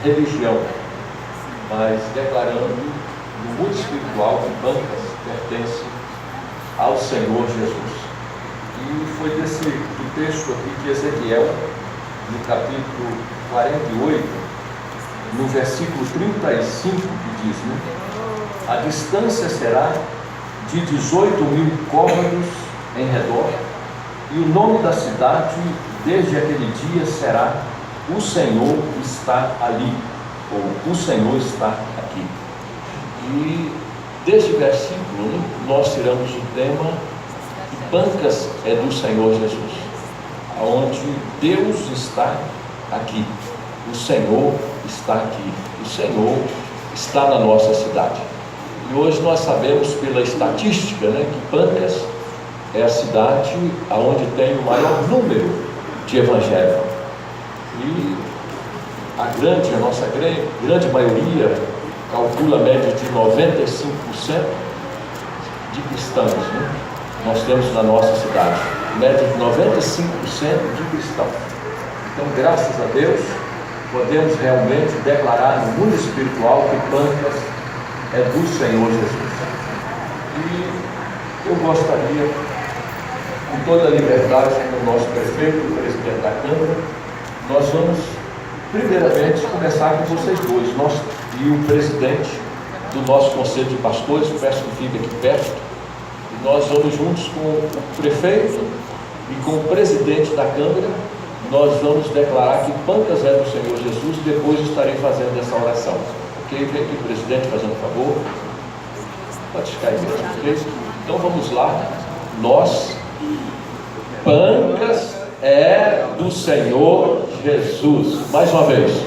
religião, mas declarando no mundo espiritual que Pancas pertence ao Senhor Jesus. E foi desse texto aqui que Ezequiel, no capítulo 48, no versículo 35, que diz, né? A distância será de 18.000 côvados em redor, e o nome da cidade, desde aquele dia, será O Senhor está ali, ou O Senhor está aqui. E deste versículo, né, nós tiramos o tema que Pancas é do Senhor Jesus, onde Deus está aqui, o Senhor está aqui, o Senhor está na nossa cidade. E hoje nós sabemos pela estatística, né, que Pancas é a cidade onde tem o maior número de evangélicos. E a nossa grande maioria calcula a média de 95% de cristãos, né? Nós temos na nossa cidade, média de 95% de cristãos. Então, graças a Deus, podemos realmente declarar no mundo espiritual que Pancas é do Senhor Jesus. E eu gostaria, com toda a liberdade, com o nosso prefeito, o presidente da Câmara, nós vamos, primeiramente, começar com vocês dois, nós e o presidente do nosso Conselho de Pastores, peço que fique aqui perto, e nós vamos juntos com o prefeito e com o presidente da Câmara, nós vamos declarar que Pancas é do Senhor Jesus, e depois estarei fazendo essa oração. Ok? Vem aqui o presidente fazendo favor. Pode ficar aí mesmo, ok? Então vamos lá. Nós, Pancas é do Senhor Jesus. Mais uma vez.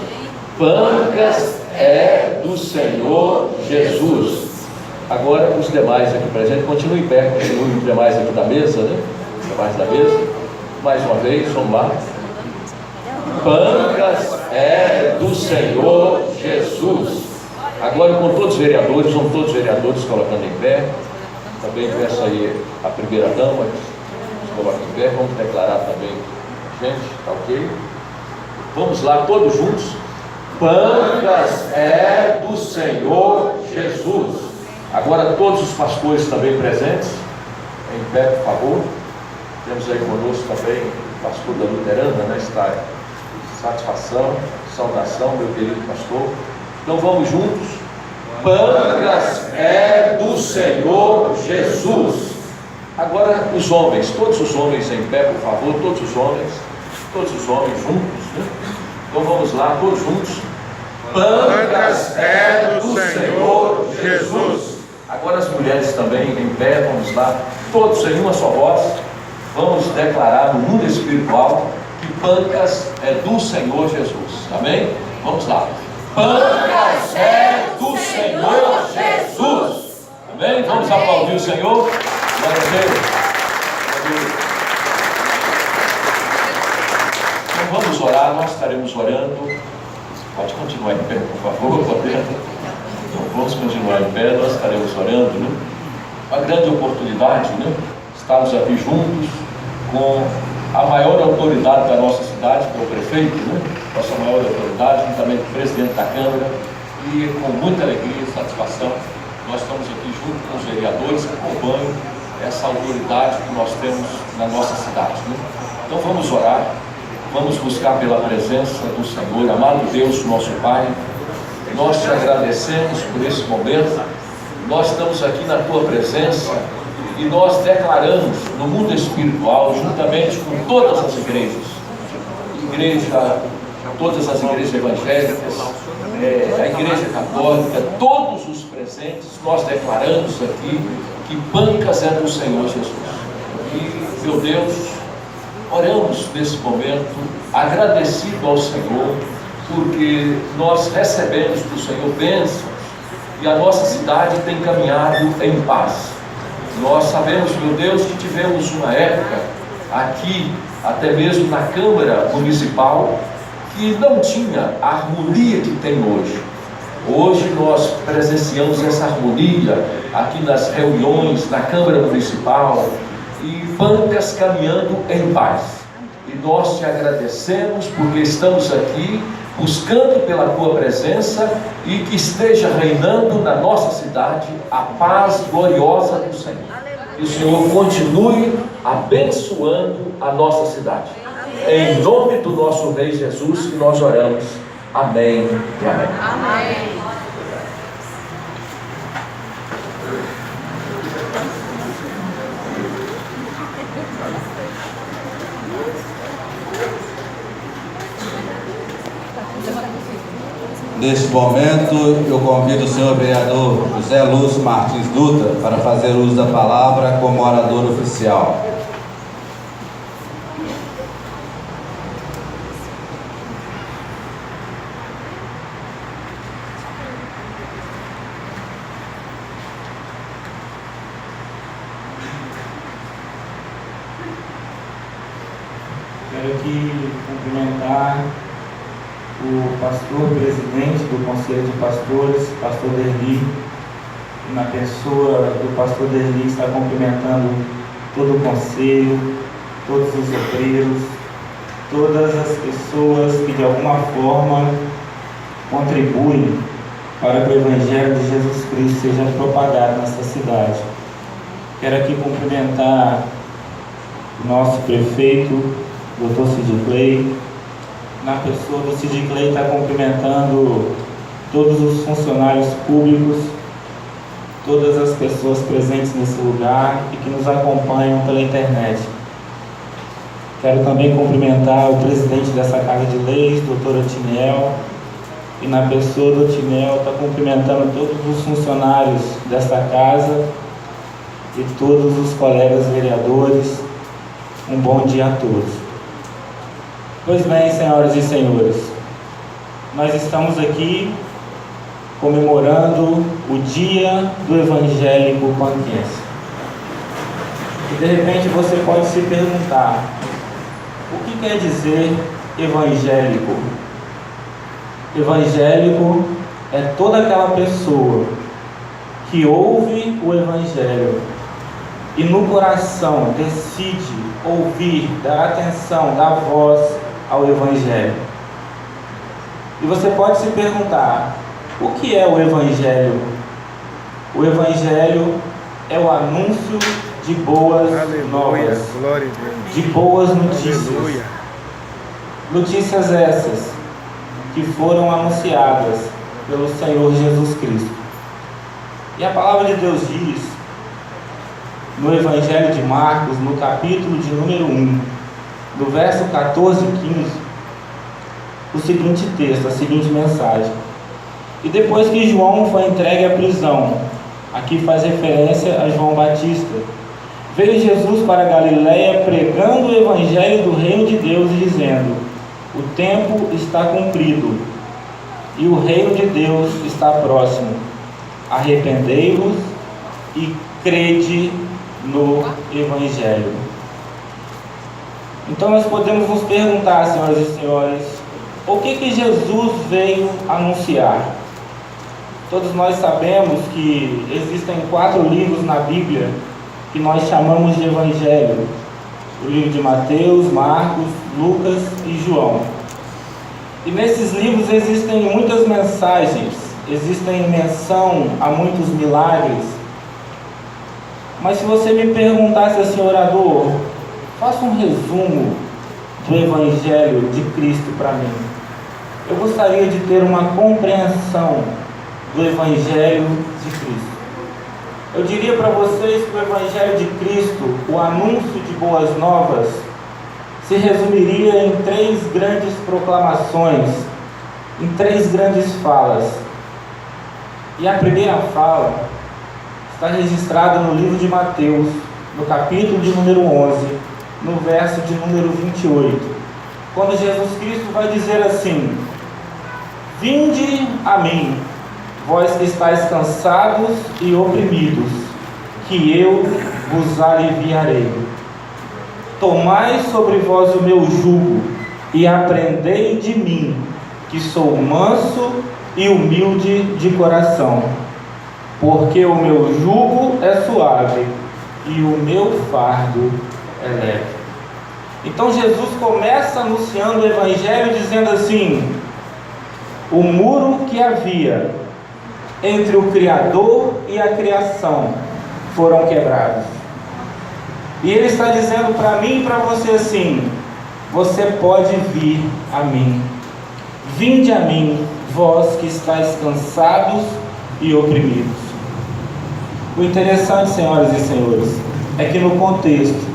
Pancas é do Senhor Jesus. Agora os demais aqui presentes, continuem em pé, continuem os demais aqui da mesa, né? Os demais da mesa. Mais uma vez, vamos lá. Pancas é do Senhor Jesus. Agora com todos os vereadores, vão todos os vereadores colocando em pé. Também peço aí a primeira dama, se coloca em pé, vamos declarar também, gente, tá ok? Vamos lá, todos juntos. Pancas é do Senhor Jesus. Agora todos os pastores também presentes, em pé, por favor. Temos aí conosco também o pastor da Luterana, né? Está satisfação, saudação, meu querido pastor. Então vamos juntos. Pancas é do Senhor Jesus. Agora os homens, todos os homens em pé, por favor, todos os homens juntos, né? Então vamos lá, todos juntos. Pancas é do Senhor Jesus. Agora as mulheres também em pé, vamos lá, todos em uma só voz, vamos declarar no mundo espiritual que Pancas é do Senhor Jesus. Amém? Vamos lá. Pancas é do Senhor Jesus. Amém? Vamos aplaudir o Senhor. Glória a Deus. Então vamos orar, nós estaremos orando. Pode continuar em pé, por favor. Então, vamos continuar em pé, nós estaremos orando, né? Uma grande oportunidade, né? Estamos aqui juntos com a maior autoridade da nossa cidade, que é o prefeito, né? Nossa maior autoridade, juntamente com o presidente da Câmara, e com muita alegria e satisfação, nós estamos aqui junto com os vereadores que acompanham essa autoridade que nós temos na nossa cidade, né? Então vamos orar, vamos buscar pela presença do Senhor. Amado Deus, nosso Pai, nós te agradecemos por esse momento. Nós estamos aqui na tua presença e nós declaramos no mundo espiritual, juntamente com todas as igrejas, todas as igrejas evangélicas, a igreja católica, todos os presentes, nós declaramos aqui que Pancas é do Senhor Jesus. E, meu Deus, oramos nesse momento, agradecido ao Senhor, porque nós recebemos do Senhor bênçãos e a nossa cidade tem caminhado em paz. Nós sabemos, meu Deus, que tivemos uma época aqui, até mesmo na Câmara Municipal, que não tinha a harmonia que tem hoje. Hoje nós presenciamos essa harmonia aqui nas reuniões na Câmara Municipal e Pancas caminhando em paz. E nós te agradecemos porque estamos aqui buscando pela tua presença e que esteja reinando na nossa cidade a paz gloriosa do Senhor. Que o Senhor continue abençoando a nossa cidade. Em nome do nosso Rei Jesus que nós oramos. Amém e amém. Amém. Neste momento, eu convido o senhor vereador José Lúcio Martins Dutra para fazer uso da palavra como orador oficial. Quero aqui cumprimentar o pastor presidente do Conselho de Pastores, pastor Derli, e na pessoa do pastor Derli está cumprimentando todo o conselho, todos os obreiros, todas as pessoas que de alguma forma contribuem para que o Evangelho de Jesus Cristo seja propagado nessa cidade. Quero aqui cumprimentar o nosso prefeito, Dr. Cid Clay. Na pessoa do Cid Clay está cumprimentando todos os funcionários públicos, todas as pessoas presentes nesse lugar e que nos acompanham pela internet. Quero também cumprimentar o presidente dessa Casa de Leis, Dr. Otiniel, e na pessoa do Otiniel está cumprimentando todos os funcionários desta casa e todos os colegas vereadores. Um bom dia a todos. Pois bem, senhoras e senhores, nós estamos aqui comemorando o Dia do Evangélico Panquense. E de repente você pode se perguntar, o que quer dizer evangélico? Evangélico é toda aquela pessoa que ouve o Evangelho e no coração decide ouvir, dar atenção, dar voz ao Evangelho. E você pode se perguntar, o que é o Evangelho? O Evangelho é o anúncio de boas novas, de boas notícias. Aleluia. Notícias essas que foram anunciadas pelo Senhor Jesus Cristo. E a palavra de Deus diz, no Evangelho de Marcos, no capítulo de número 1, no verso 14 e 15, o seguinte texto, a seguinte mensagem: e depois que João foi entregue à prisão, aqui faz referência a João Batista, veio Jesus para a Galiléia pregando o Evangelho do Reino de Deus e dizendo: o tempo está cumprido e o Reino de Deus está próximo. Arrependei-vos e crede no Evangelho. Então nós podemos nos perguntar, senhoras e senhores, o que Jesus veio anunciar? Todos nós sabemos que existem 4 livros na Bíblia que nós chamamos de Evangelho: o livro de Mateus, Marcos, Lucas e João. E nesses livros existem muitas mensagens, existem menção a muitos milagres. Mas se você me perguntasse assim, orador, faça um resumo do Evangelho de Cristo para mim, eu gostaria de ter uma compreensão do Evangelho de Cristo. Eu diria para vocês que o Evangelho de Cristo, o anúncio de boas novas, se resumiria em 3 grandes proclamações, em 3 grandes falas. E a primeira fala está registrada no livro de Mateus, no capítulo de número 11, no verso de número 28, quando Jesus Cristo vai dizer assim: vinde a mim, vós que estáis cansados e oprimidos, que eu vos aliviarei. Tomai sobre vós o meu jugo e aprendei de mim, que sou manso e humilde de coração, porque o meu jugo é suave e o meu fardo é leve. Então Jesus começa anunciando o Evangelho dizendo assim: O muro que havia entre o Criador e a criação foram quebrados. E Ele está dizendo para mim e para você assim: você pode vir a mim. Vinde a mim, vós que estáis cansados e oprimidos. O interessante, senhoras e senhores, é que no contexto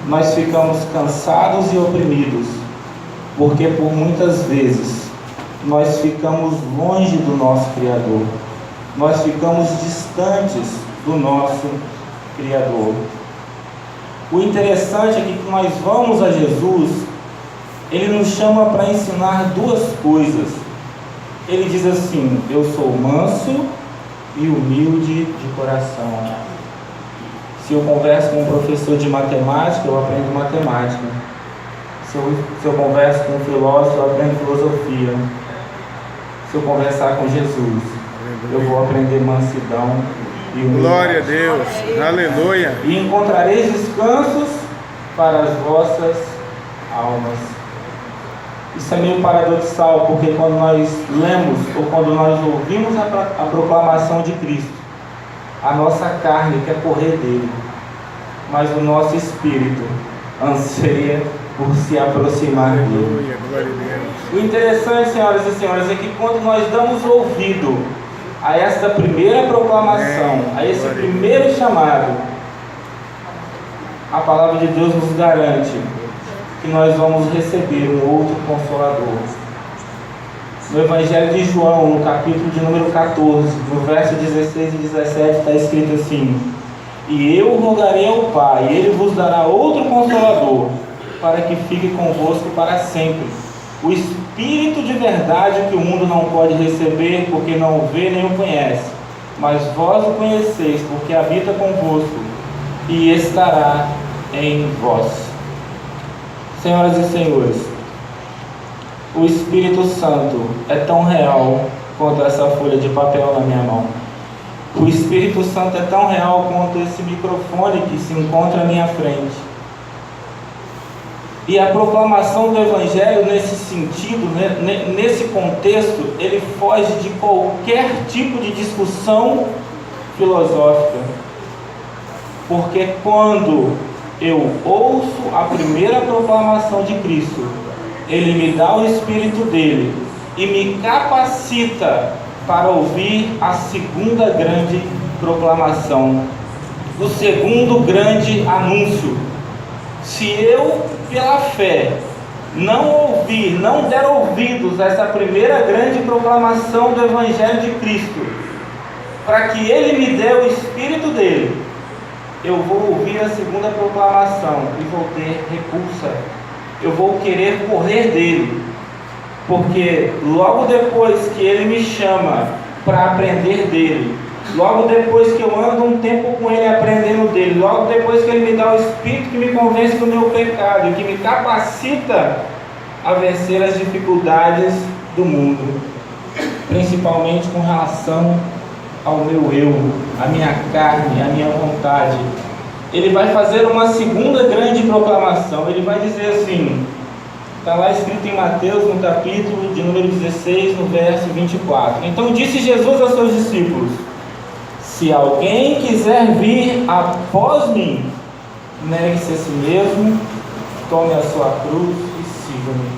nós ficamos cansados e oprimidos, porque por muitas vezes nós ficamos longe do nosso Criador, nós ficamos distantes do nosso Criador. O interessante é que nós vamos a Jesus, Ele nos chama para ensinar duas coisas. Ele diz assim: eu sou manso e humilde de coração. Se eu converso com um professor de matemática, eu aprendo matemática. Se eu converso com um filósofo, eu aprendo filosofia. Se eu conversar com Jesus, eu vou aprender mansidão e humildade. Glória a Deus, aleluia. E encontrareis descansos para as vossas almas. Isso é meio paradoxal, porque quando nós lemos ou quando nós ouvimos a proclamação de Cristo, a nossa carne quer correr dele, mas o nosso espírito anseia por se aproximar dele. Glória a Deus. O interessante, senhoras e senhores, é que quando nós damos ouvido a essa primeira proclamação, a esse primeiro chamado, a palavra de Deus nos garante que nós vamos receber um outro Consolador. No Evangelho de João, no capítulo de número 14, no verso 16 e 17, está escrito assim: e eu rogarei ao Pai, e Ele vos dará outro Consolador, para que fique convosco para sempre, o Espírito de verdade, que o mundo não pode receber, porque não o vê nem o conhece, mas vós o conheceis, porque habita convosco e estará em vós. Senhoras e senhores, o Espírito Santo é tão real quanto essa folha de papel na minha mão. O Espírito Santo é tão real quanto esse microfone que se encontra à minha frente. E a proclamação do Evangelho nesse sentido, nesse contexto, ele foge de qualquer tipo de discussão filosófica. Porque quando eu ouço a primeira proclamação de Cristo, Ele me dá o Espírito dele e me capacita para ouvir a segunda grande proclamação, o segundo grande anúncio. Se eu, pela fé, não ouvir, não der ouvidos a essa primeira grande proclamação do Evangelho de Cristo, para que Ele me dê o Espírito dele, eu vou ouvir a segunda proclamação e vou ter repulsa. Eu vou querer correr dele, porque logo depois que ele me chama para aprender dele, logo depois que eu ando um tempo com ele aprendendo dele, logo depois que ele me dá o Espírito que me convence do meu pecado e que me capacita a vencer as dificuldades do mundo, principalmente com relação ao meu eu, a minha carne, a minha vontade, ele vai fazer uma segunda grande proclamação. Ele vai dizer assim, está lá escrito em Mateus, no capítulo de número 16, no verso 24. Então disse Jesus aos seus discípulos: se alguém quiser vir após mim, negue-se a si mesmo, tome a sua cruz e siga-me.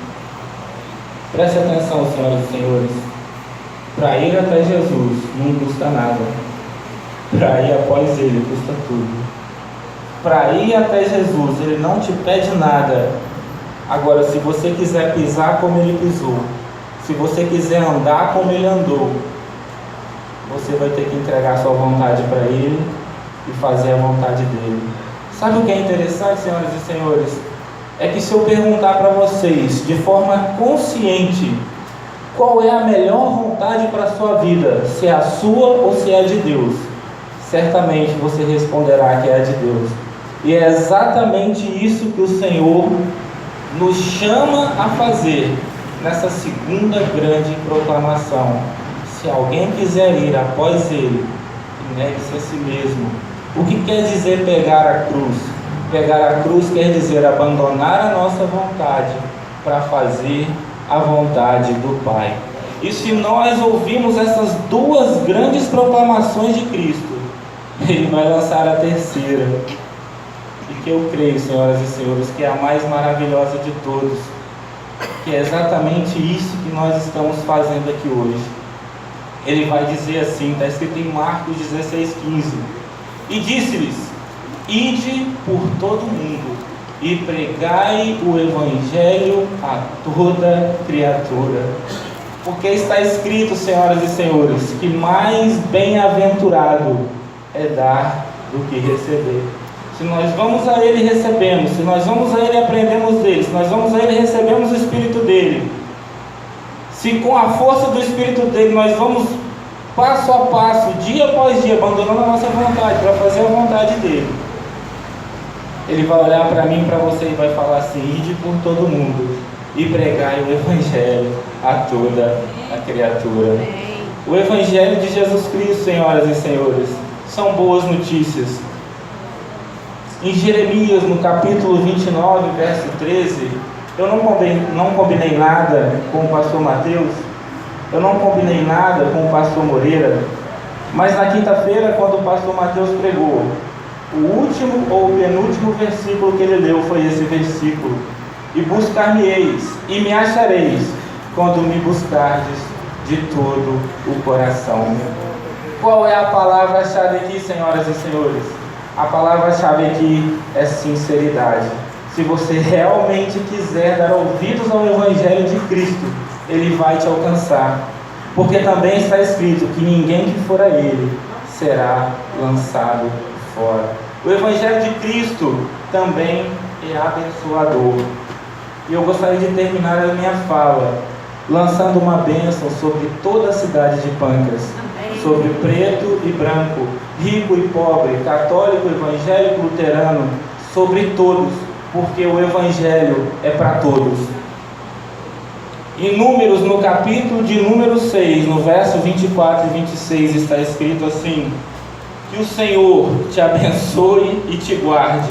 Preste atenção, senhoras e senhores. Para ir até Jesus não custa nada. Para ir após Ele custa tudo. Para ir até Jesus, Ele não te pede nada. Agora, se você quiser pisar como Ele pisou, se você quiser andar como Ele andou, você vai ter que entregar sua vontade para Ele e fazer a vontade dEle. Sabe o que é interessante, senhoras e senhores? É que se eu perguntar para vocês, de forma consciente, qual é a melhor vontade para a sua vida, se é a sua ou se é a de Deus, certamente você responderá que é a de Deus. E é exatamente isso que o Senhor nos chama a fazer nessa segunda grande proclamação. Se alguém quiser ir após Ele, negue-se a si mesmo. O que quer dizer pegar a cruz? Pegar a cruz quer dizer abandonar a nossa vontade para fazer a vontade do Pai. E se nós ouvirmos essas duas grandes proclamações de Cristo, Ele vai lançar a terceira. E que eu creio, senhoras e senhores, que é a mais maravilhosa de todos, que é exatamente isso que nós estamos fazendo aqui hoje. Ele vai dizer assim, está escrito em Marcos 16,15: e disse-lhes: ide por todo mundo e pregai o Evangelho a toda criatura. Porque está escrito, senhoras e senhores, que mais bem-aventurado é dar do que receber. Se nós vamos a Ele, recebemos. Se nós vamos a Ele, aprendemos dele. Se nós vamos a Ele, recebemos o Espírito dele. Se com a força do Espírito dele nós vamos passo a passo, dia após dia, abandonando a nossa vontade para fazer a vontade dele, Ele vai olhar para mim e para você e vai falar assim: ide por todo mundo e pregai o Evangelho a toda a criatura. O Evangelho de Jesus Cristo, senhoras e senhores, são boas notícias. Em Jeremias, no capítulo 29, verso 13, eu não combinei nada com o pastor Mateus, eu não combinei nada com o pastor Moreira, mas na quinta-feira, quando o pastor Mateus pregou, o último ou o penúltimo versículo que ele leu foi esse versículo: e buscar-me-eis e me achareis, quando me buscardes de todo o coração. Qual é a palavra-chave aqui, senhoras e senhores? A palavra-chave aqui é sinceridade. Se você realmente quiser dar ouvidos ao Evangelho de Cristo, Ele vai te alcançar. Porque também está escrito que ninguém que for a Ele será lançado fora. O Evangelho de Cristo também é abençoador. E eu gostaria de terminar a minha fala lançando uma bênção sobre toda a cidade de Pâncreas, sobre preto e branco, rico e pobre, católico, evangélico, luterano, sobre todos, porque o Evangelho é para todos. Em Números, no capítulo de número 6, no verso 24 e 26, está escrito assim: que o Senhor te abençoe e te guarde,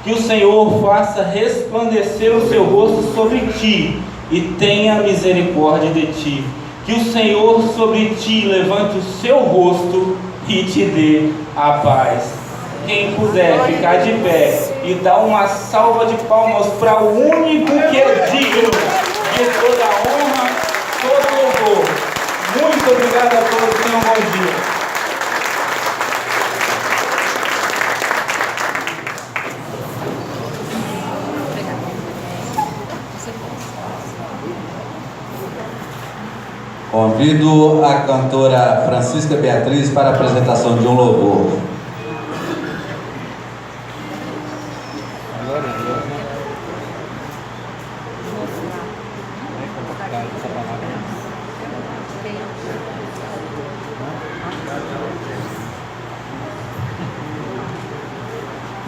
que o Senhor faça resplandecer o seu rosto sobre ti e tenha misericórdia de ti, que o Senhor sobre ti levante o seu rosto e te dê a paz. Quem puder ficar de pé e dar uma salva de palmas para o único que é digno de toda a honra, todo louvor. Muito obrigado a todos, tenham um bom dia. Convido a cantora Francisca Beatriz para a apresentação de um louvor.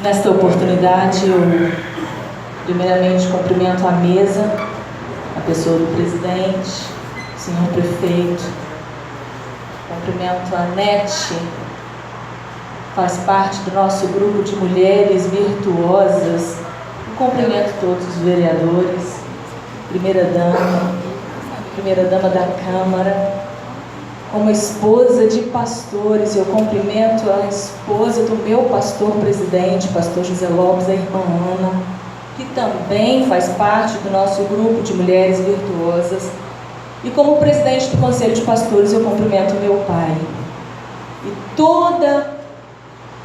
Nesta oportunidade, eu primeiramente cumprimento a mesa, a pessoa do presidente, o senhor prefeito, cumprimento a NET, faz parte do nosso grupo de mulheres virtuosas, cumprimento todos os vereadores, primeira-dama da Câmara. Como esposa de pastores, eu cumprimento a esposa do meu pastor presidente, pastor José Lopes, a irmã Ana, que também faz parte do nosso grupo de mulheres virtuosas. E como presidente do Conselho de Pastores, eu cumprimento meu pai. E toda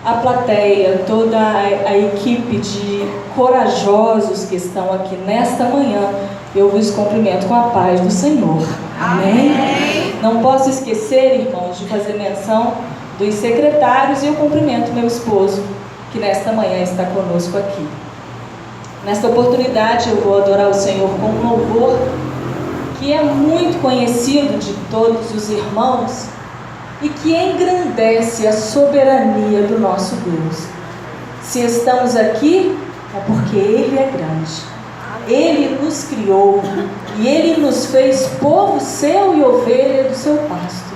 a plateia, toda a equipe de corajosos que estão aqui nesta manhã, eu vos cumprimento com a paz do Senhor. Amém? Amém. Não posso esquecer, irmãos, de fazer menção dos secretários, e eu cumprimento meu esposo, que nesta manhã está conosco aqui. Nesta oportunidade eu vou adorar o Senhor com um louvor que é muito conhecido de todos os irmãos e que engrandece a soberania do nosso Deus. Se estamos aqui, é porque Ele é grande. Ele nos criou e Ele nos fez povo seu e ovelha do seu pasto.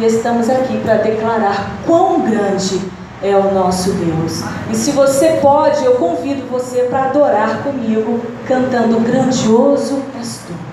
E estamos aqui para declarar quão grande é o nosso Deus. E se você pode, eu convido você para adorar comigo, cantando Grandioso És Tu.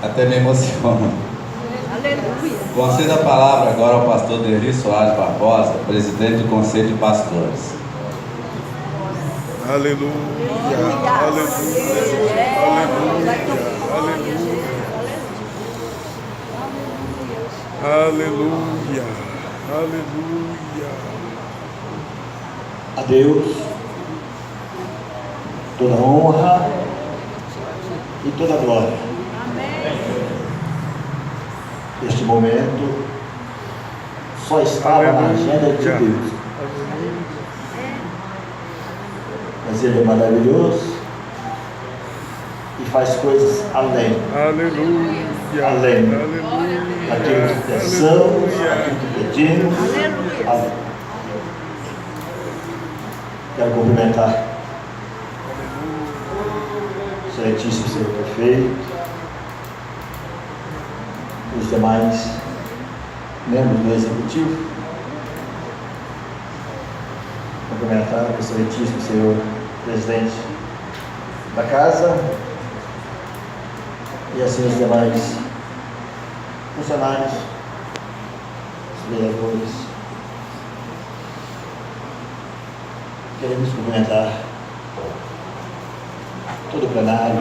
Até me emociono. Aleluia. Conceda a palavra agora ao pastor Deri Soares Barbosa, presidente do Conselho de Pastores. Aleluia. Aleluia. Aleluia. A Deus toda honra e toda glória. Este momento só estava na agenda de Deus. Mas Ele é maravilhoso e faz coisas além. Aleluia. Além Aleluia. daquilo que pensamos, daquilo que pedimos. Além. Quero cumprimentar o excelentíssimo senhor prefeito, os demais membros do executivo, cumprimentar o excelentíssimo senhor presidente da casa e assim os demais funcionários, os vereadores. Queremos cumprimentar todo o plenário,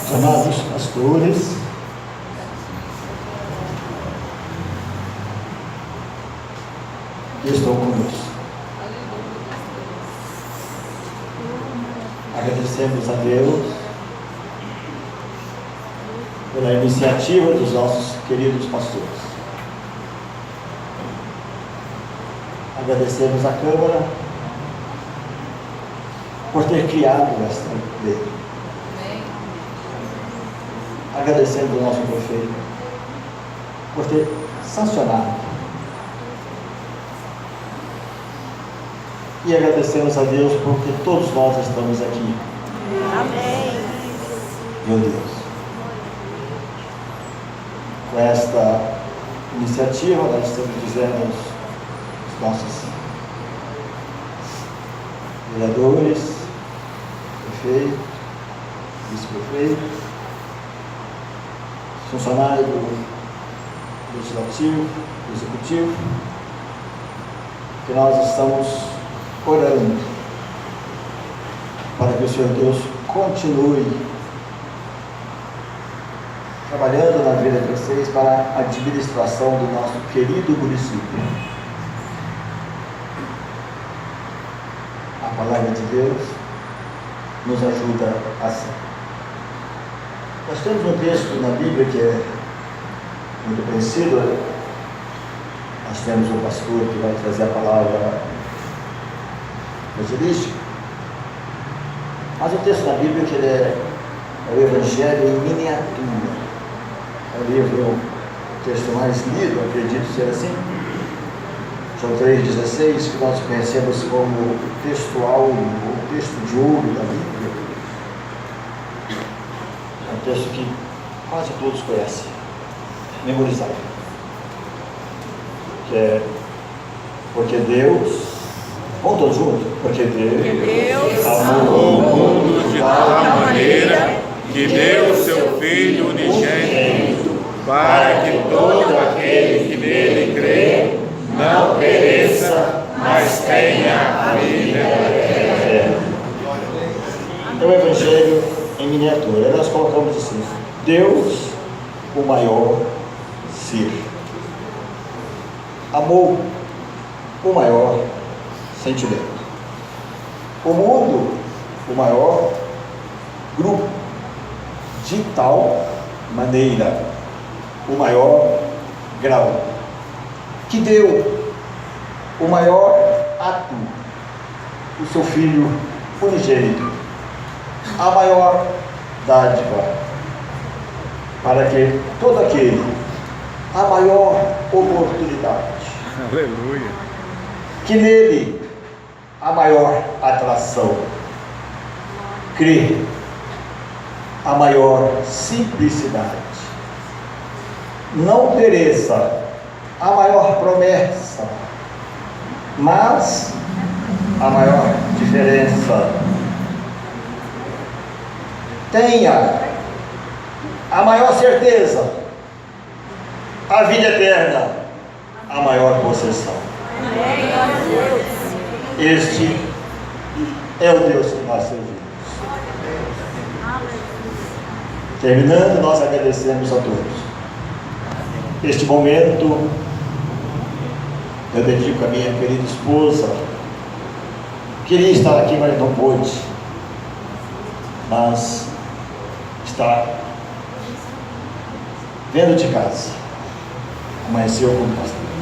os amados pastores, que estão conosco. Agradecemos a Deus pela iniciativa dos nossos queridos pastores. Agradecemos a Câmara por ter criado esta lei. Agradecemos ao nosso prefeito por ter sancionado. E agradecemos a Deus porque todos nós estamos aqui. Amém. Meu Deus. Com esta iniciativa, nós estamos dizendo aos nossos vereadores, prefeito, vice-prefeito, funcionários do Legislativo, do Executivo, que nós estamos orando para que o Senhor Deus continue trabalhando na vida de vocês para a administração do nosso querido município. A palavra de Deus nos ajuda assim. Nós temos um texto na Bíblia que é muito conhecido. Nós temos um pastor que vai trazer a palavra evangelística. Mas o texto da Bíblia que ele é o Evangelho em miniatura. É o livro, o texto mais lido, acredito ser assim. João 3,16, que nós conhecemos como o texto áureo, o texto de ouro da Bíblia. É um texto que quase todos conhecem, memorizado. Que é porque Deus, vamos todos juntos? Porque Deus Amou o mundo de tal maneira que deu o seu Filho unigênito, para que todo aquele que nele crê não pereça, mas tenha a vida eterna. É o Evangelho em miniatura. Nós colocamos assim: Deus, o maior ser, amou o maior sentimento, o mundo, o maior grupo, de tal maneira, o maior grau, que deu o maior ato, o seu Filho unigênito, a maior dádiva, para que todo aquele, a maior oportunidade, Aleluia. que nele a maior atração, crê, a maior simplicidade, não pereça, a maior promessa, mas a maior diferença. Tenha a maior certeza, a vida eterna, a maior possessão. Este é o Deus que nós servimos. Terminando, nós agradecemos a todos. Este momento eu dedico à minha querida esposa. Queria estar aqui, mas não pôde. Mas está vendo de casa. Amanheceu com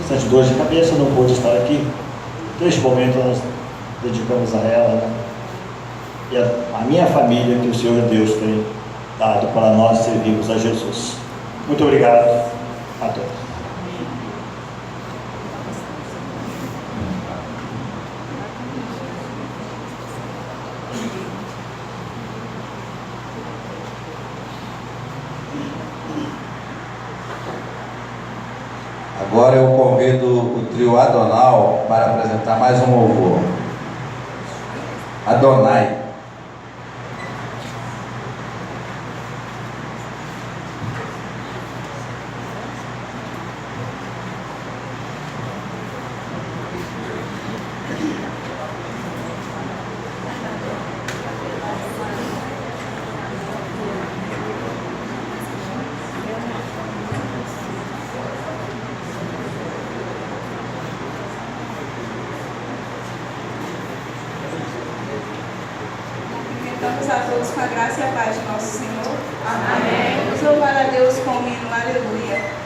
bastante dor de cabeça, não pôde estar aqui. Neste momento nós dedicamos a ela, né? E a minha família que o Senhor Deus tem dado para nós servirmos a Jesus. Muito obrigado a todos. Agora eu convido o trio Adonal para apresentar mais um louvor. Adonai. Cumprimentamos a todos com a graça e a paz de nosso Senhor. Amém. Vamos louvar a Deus com o hino Aleluia.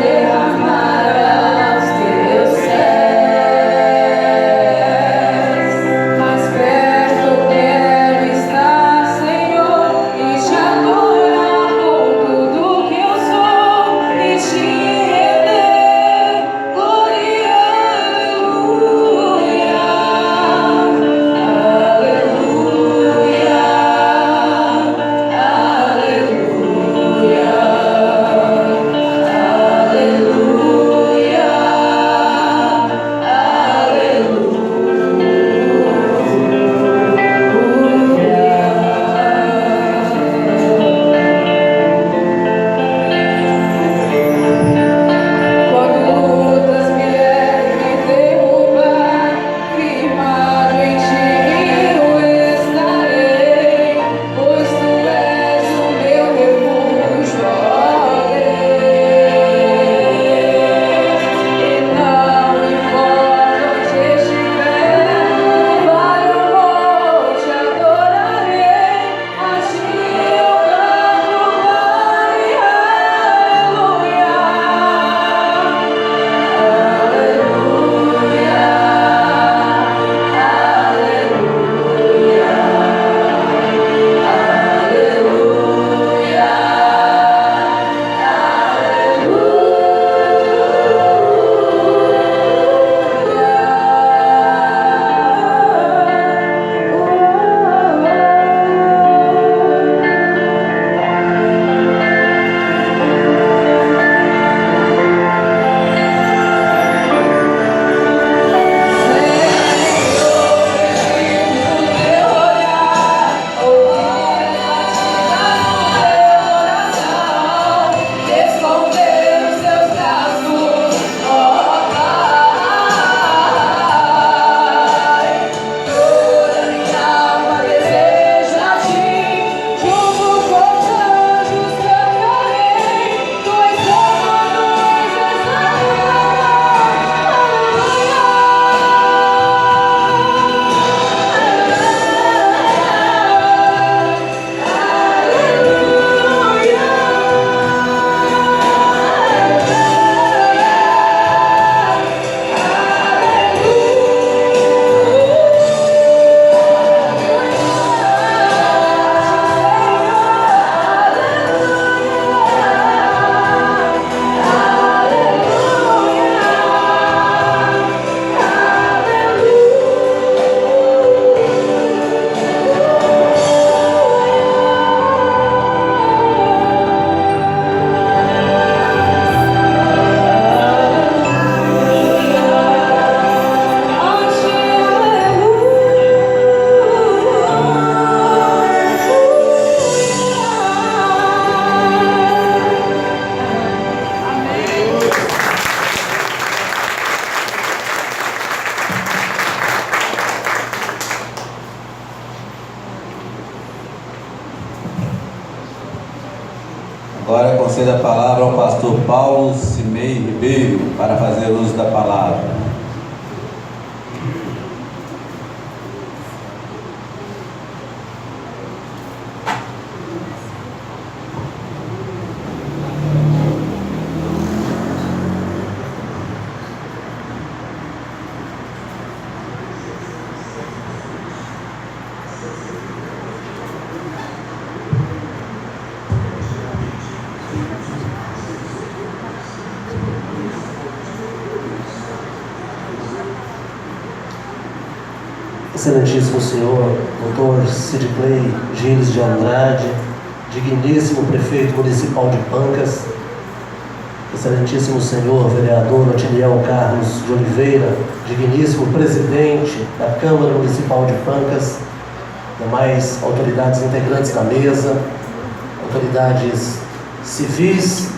Derramarás teus céus. Agora conceda a palavra ao pastor Paulo Cimei Ribeiro para fazer uso da palavra. Excelentíssimo Senhor, Dr. Sidclay Gilles de Andrade, digníssimo Prefeito Municipal de Pancas, Excelentíssimo Senhor Vereador Otiniel Carlos de Oliveira, digníssimo Presidente da Câmara Municipal de Pancas, demais autoridades integrantes da mesa, autoridades civis,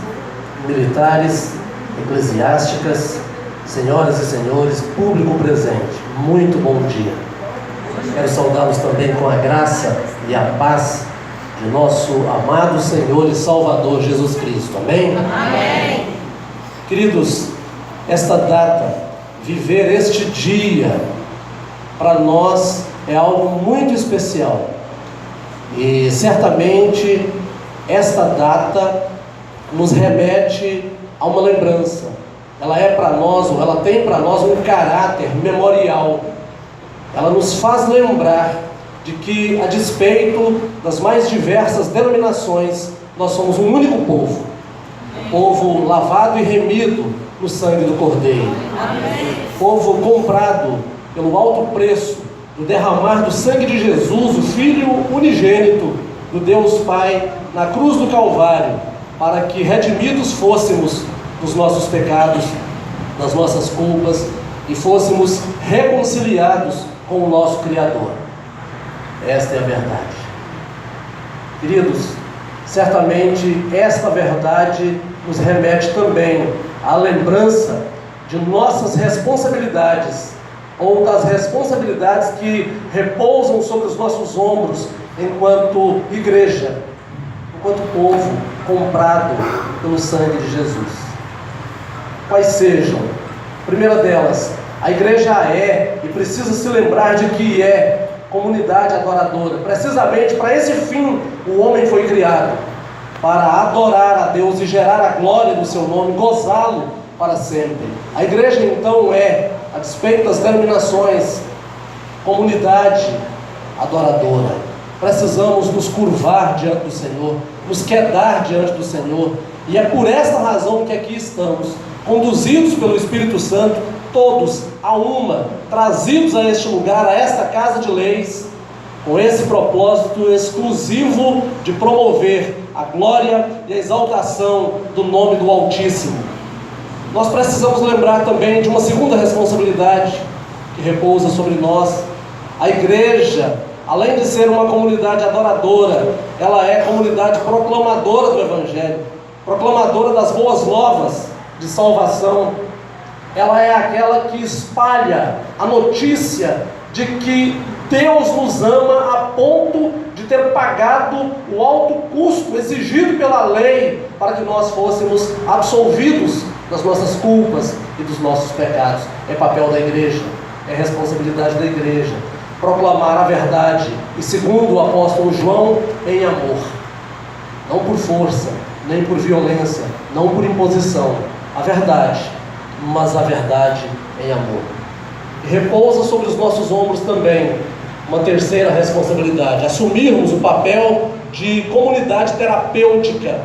militares, eclesiásticas, senhoras e senhores, público presente, muito bom dia. Quero saudá-los também com a graça e a paz de nosso amado Senhor e Salvador Jesus Cristo. Amém? Amém. Queridos, esta data, viver este dia, para nós é algo muito especial. E certamente esta data nos remete a uma lembrança. Ela é para nós, ou ela tem para nós um caráter memorial. Ela nos faz lembrar de que, a despeito das mais diversas denominações, nós somos um único povo. Povo lavado e remido no sangue do Cordeiro. Amém. Povo comprado pelo alto preço do derramar do sangue de Jesus, o Filho unigênito do Deus Pai, na cruz do Calvário, para que redimidos fôssemos dos nossos pecados, das nossas culpas, e fôssemos reconciliados com o nosso Criador. Esta é a verdade. Queridos, certamente esta verdade nos remete também à lembrança de nossas responsabilidades, ou das responsabilidades que repousam sobre os nossos ombros enquanto igreja, enquanto povo comprado pelo sangue de Jesus. Quais sejam? A primeira delas, a igreja é e precisa se lembrar de que é comunidade adoradora. Precisamente para esse fim o homem foi criado, para adorar a Deus e gerar a glória do seu nome, gozá-lo para sempre. A igreja então é, a despeito das denominações, comunidade adoradora. Precisamos nos curvar diante do Senhor, nos quedar diante do Senhor, e é por esta razão que aqui estamos, conduzidos pelo Espírito Santo, todos a uma, trazidos a este lugar, a esta casa de leis, com esse propósito exclusivo de promover a glória e a exaltação do nome do Altíssimo. Nós precisamos lembrar também de uma segunda responsabilidade que repousa sobre nós. A igreja, além de ser uma comunidade adoradora, ela é comunidade proclamadora do Evangelho, proclamadora das boas novas de salvação. Ela é aquela que espalha a notícia de que Deus nos ama a ponto de ter pagado o alto custo exigido pela lei para que nós fôssemos absolvidos das nossas culpas e dos nossos pecados. É papel da igreja, é responsabilidade da igreja proclamar a verdade, e segundo o apóstolo João, em amor, não por força, nem por violência, não por imposição, a verdade, mas a verdade em amor. E repousa sobre os nossos ombros também uma terceira responsabilidade: assumirmos o papel de comunidade terapêutica.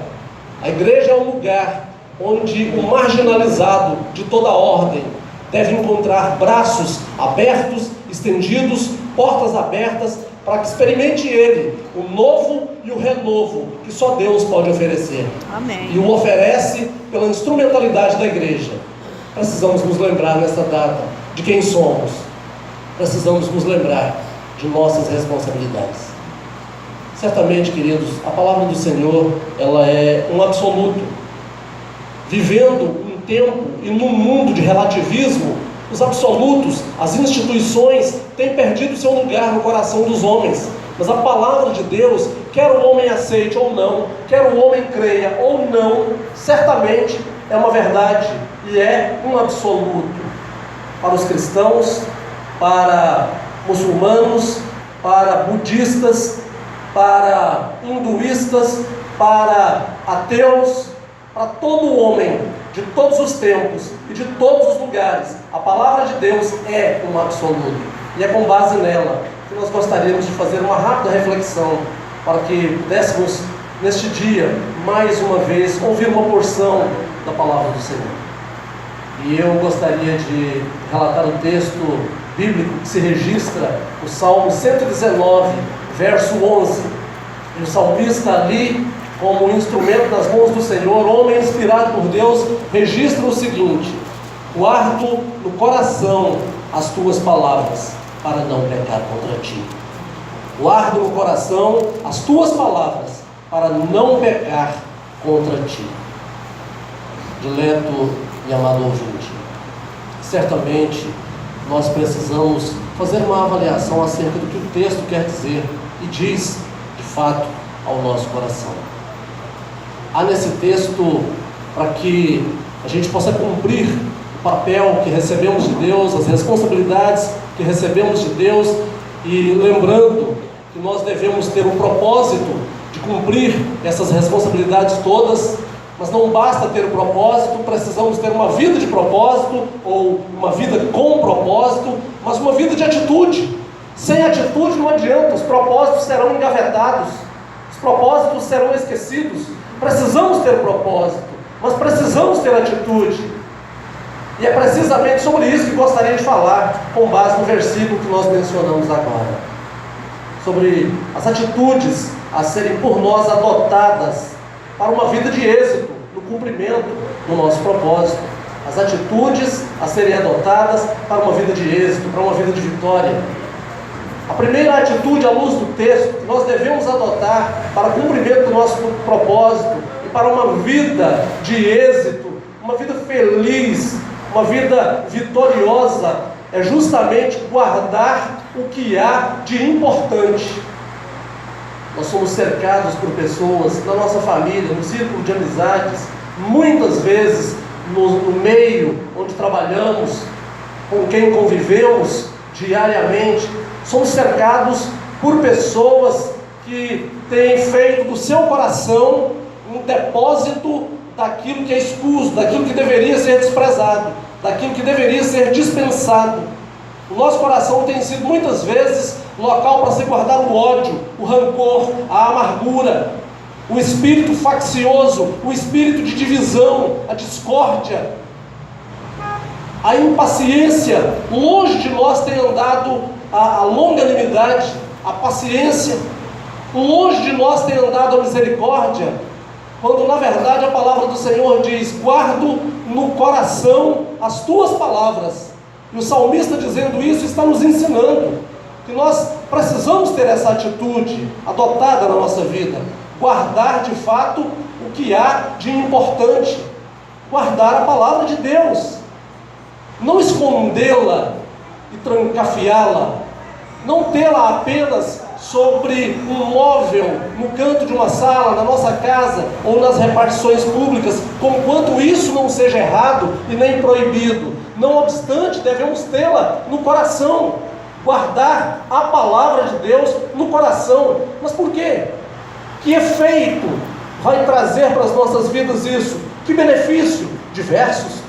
A igreja é um lugar onde o marginalizado de toda ordem deve encontrar braços abertos, estendidos, portas abertas, para que experimente ele o novo e o renovo que só Deus pode oferecer. Amém. E o oferece pela instrumentalidade da igreja. Precisamos nos lembrar nesta data de quem somos. Precisamos nos lembrar de nossas responsabilidades. Certamente, queridos, a palavra do Senhor, ela é um absoluto. Vivendo um tempo e num mundo de relativismo, os absolutos, as instituições têm perdido seu lugar no coração dos homens. Mas a palavra de Deus, quer o homem aceite ou não, quer o homem creia ou não, certamente é uma verdade e é um absoluto. Para os cristãos, para muçulmanos, para budistas, para hinduístas, para ateus, para todo homem de todos os tempos e de todos os lugares, a palavra de Deus é um absoluto. E é com base nela que nós gostaríamos de fazer uma rápida reflexão para que pudéssemos, neste dia, mais uma vez, ouvir uma porção da palavra do Senhor. E eu gostaria de relatar um texto bíblico que se registra no Salmo 119, verso 11. E o salmista ali, como instrumento nas mãos do Senhor, homem inspirado por Deus, registra o seguinte: guardo no coração as tuas palavras, para não pecar contra ti. Guardo no coração as tuas palavras, para não pecar contra ti. Dileto e amado ouvinte, certamente nós precisamos fazer uma avaliação acerca do que o texto quer dizer e diz, de fato, ao nosso coração. Há nesse texto, para que a gente possa cumprir o papel que recebemos de Deus, as responsabilidades que recebemos de Deus, e lembrando que nós devemos ter um propósito de cumprir essas responsabilidades todas, mas não basta ter o propósito, precisamos ter uma vida de propósito, ou uma vida com propósito, mas uma vida de atitude. Sem atitude não adianta, os propósitos serão engavetados, os propósitos serão esquecidos. Precisamos ter propósito, mas precisamos ter atitude. E é precisamente sobre isso que gostaria de falar, com base no versículo que nós mencionamos agora. Sobre as atitudes a serem por nós adotadas para uma vida de êxito, no cumprimento do nosso propósito. As atitudes a serem adotadas para uma vida de êxito, para uma vida de vitória. A primeira atitude, à luz do texto, que nós devemos adotar para o cumprimento do nosso propósito e para uma vida de êxito, uma vida feliz, uma vida vitoriosa, é justamente guardar o que há de importante. Nós somos cercados por pessoas na nossa família, no círculo de amizades, muitas vezes no meio onde trabalhamos, com quem convivemos diariamente. Somos cercados por pessoas que têm feito do seu coração um depósito daquilo que é escuso, daquilo que deveria ser desprezado, daquilo que deveria ser dispensado. O nosso coração tem sido muitas vezes local para se guardar o ódio, o rancor, a amargura, o espírito faccioso, o espírito de divisão, a discórdia, a impaciência. Longe de nós tem andado a longanimidade, a paciência. Longe de nós tem andado a misericórdia, quando na verdade a palavra do Senhor diz: guardo no coração as tuas palavras. E o salmista, dizendo isso, está nos ensinando que nós precisamos ter essa atitude adotada na nossa vida, guardar de fato o que há de importante, guardar a palavra de Deus, não escondê-la e trancafiá-la, não tê-la apenas sobre um móvel no canto de uma sala, na nossa casa ou nas repartições públicas, conquanto isso não seja errado e nem proibido. Não obstante, devemos tê-la no coração, guardar a palavra de Deus no coração. Mas por quê? Que efeito vai trazer para as nossas vidas isso? Que benefício? Diversos.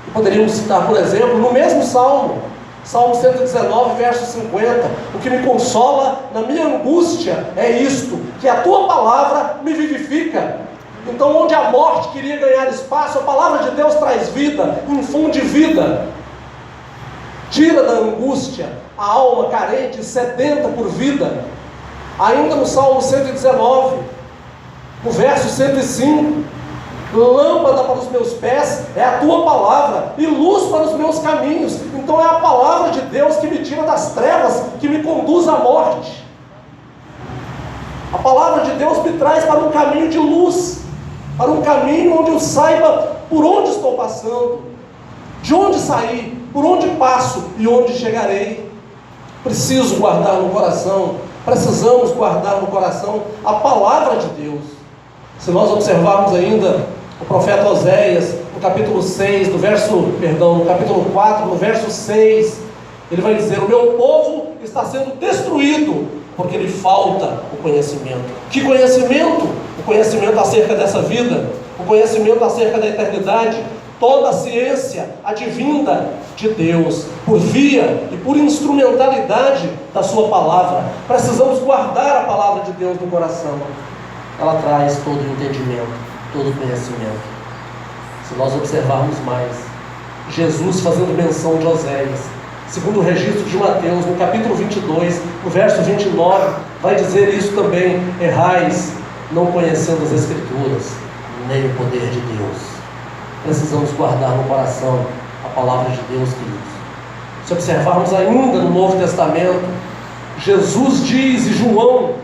E poderíamos citar, por exemplo, no mesmo Salmo, Salmo 119, verso 50, o que me consola na minha angústia é isto, que a tua palavra me vivifica. Então, onde a morte queria ganhar espaço, a palavra de Deus traz vida, infunde vida, tira da angústia a alma carente e sedenta por vida. Ainda no Salmo 119, no verso 105, lâmpada para os meus pés é a tua palavra e luz para os meus caminhos. Então é a palavra de Deus que me tira das trevas, que me conduz à morte. A palavra de Deus me traz para um caminho de luz, para um caminho onde eu saiba por onde estou passando, de onde saí, por onde passo e onde chegarei. Preciso guardar no coração precisamos guardar no coração a palavra de Deus. Se nós observarmos ainda o profeta Oséias, no capítulo 4, no verso 6, ele vai dizer: o meu povo está sendo destruído porque lhe falta o conhecimento. Que conhecimento? O conhecimento acerca dessa vida, o conhecimento acerca da eternidade, toda a ciência advinda de Deus, por via e por instrumentalidade da sua palavra. Precisamos guardar a palavra de Deus no coração. Ela traz todo o entendimento, todo o conhecimento. Se nós observarmos mais, Jesus fazendo menção de Oséias, segundo o registro de Mateus, no capítulo 22, no verso 29, vai dizer isso também: errais, não conhecendo as Escrituras, nem o poder de Deus. Precisamos guardar no coração a palavra de Deus, queridos. Se observarmos ainda no Novo Testamento, Jesus diz, e João